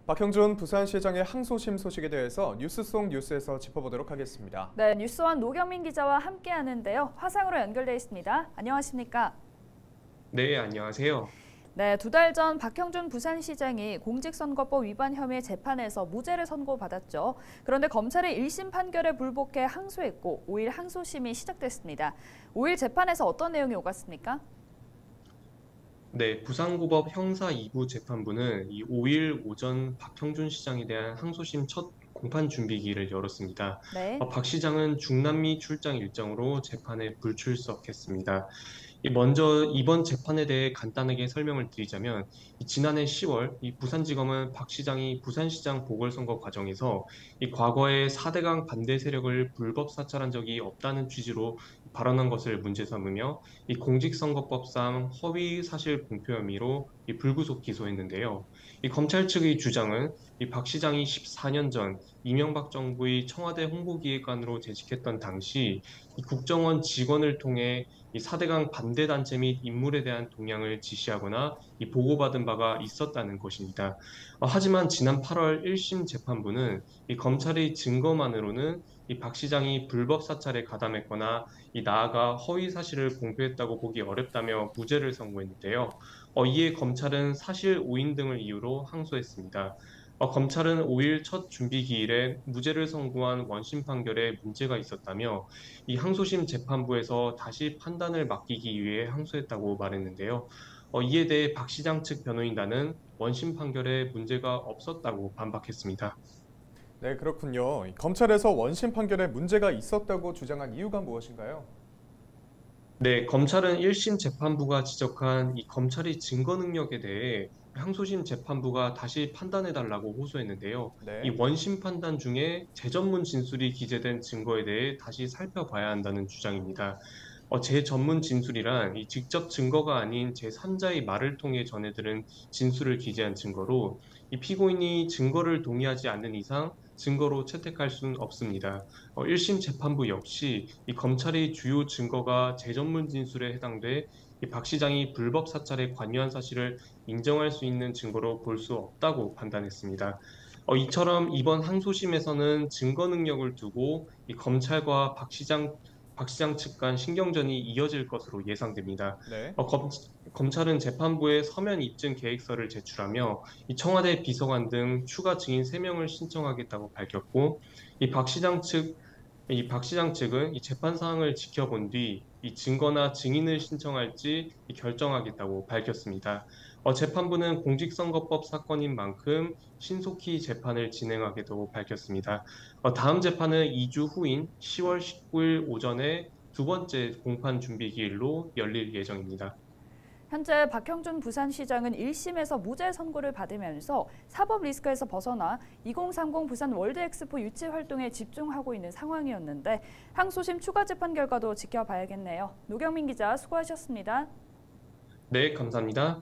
박형준 부산시장의 항소심 소식에 대해서 뉴스 속 뉴스에서 짚어보도록 하겠습니다. 네, 뉴스원 노경민 기자와 함께 하는데요. 화상으로 연결돼 있습니다. 안녕하십니까? 네, 안녕하세요. 네, 2달 전 박형준 부산시장이 공직선거법 위반 혐의 재판에서 무죄를 선고받았죠. 그런데 검찰의 1심 판결에 불복해 항소했고 5일 항소심이 시작됐습니다. 5일 재판에서 어떤 내용이 오갔습니까? 네, 부산고법 형사 2부 재판부는 이 5일 오전 박형준 시장에 대한 항소심 첫 공판 준비기를 열었습니다. 네. 박 시장은 중남미 출장 일정으로 재판에 불출석했습니다. 먼저 이번 재판에 대해 간단하게 설명을 드리자면 지난해 10월 이 부산지검은 박 시장이 부산시장 보궐선거 과정에서 이 과거에 4대강 반대 세력을 불법 사찰한 적이 없다는 취지로 발언한 것을 문제 삼으며 이 공직선거법상 허위 사실 공표 혐의로 이 불구속 기소했는데요. 이 검찰 측의 주장은 이 박 시장이 14년 전 이명박 정부의 청와대 홍보기획관으로 재직했던 당시 이 국정원 직원을 통해 이 4대강 반대 단체 및 인물에 대한 동향을 지시하거나 이 보고받은 바가 있었다는 것입니다. 하지만 지난 8월 1심 재판부는 이 검찰의 증거만으로는 이 박 시장이 불법 사찰에 가담했거나 이 나아가 허위 사실을 공표했다고 보기 어렵다며 무죄를 선고했는데요. 이에 검찰은 사실 오인 등을 이유로 항소했습니다. 검찰은 5일 첫 준비기일에 무죄를 선고한 원심 판결에 문제가 있었다며 이 항소심 재판부에서 다시 판단을 맡기기 위해 항소했다고 말했는데요. 이에 대해 박 시장 측 변호인단은 원심 판결에 문제가 없었다고 반박했습니다. 네, 그렇군요. 검찰에서 원심 판결에 문제가 있었다고 주장한 이유가 무엇인가요? 네, 검찰은 1심 재판부가 지적한 이 검찰의 증거 능력에 대해 항소심 재판부가 다시 판단해달라고 호소했는데요. 이 네. 원심 판단 중에 재전문 진술이 기재된 증거에 대해 다시 살펴봐야 한다는 주장입니다. 재전문 진술이란 이 직접 증거가 아닌 제3자의 말을 통해 전해들은 진술을 기재한 증거로 이 피고인이 증거를 동의하지 않는 이상 증거로 채택할 수는 없습니다. 1심 재판부 역시 이 검찰의 주요 증거가 재전문 진술에 해당돼 이 박 시장이 불법 사찰에 관여한 사실을 인정할 수 있는 증거로 볼 수 없다고 판단했습니다. 이처럼 이번 항소심에서는 증거 능력을 두고 이 검찰과 박 시장 측 간 신경전이 이어질 것으로 예상됩니다. 네. 검찰은 재판부에 서면 입증 계획서를 제출하며 이 청와대 비서관 등 추가 증인 3명을 신청하겠다고 밝혔고 이 박 시장 측은 이 재판 사항을 지켜본 뒤 이 증거나 증인을 신청할지 결정하겠다고 밝혔습니다. 재판부는 공직선거법 사건인 만큼 신속히 재판을 진행하겠다고 밝혔습니다. 다음 재판은 2주 후인 10월 19일 오전에 두 번째 공판 준비 기일로 열릴 예정입니다. 현재 박형준 부산시장은 1심에서 무죄 선고를 받으면서 사법 리스크에서 벗어나 2030 부산 월드엑스포 유치 활동에 집중하고 있는 상황이었는데 항소심 추가 재판 결과도 지켜봐야겠네요. 노경민 기자 수고하셨습니다. 네, 감사합니다.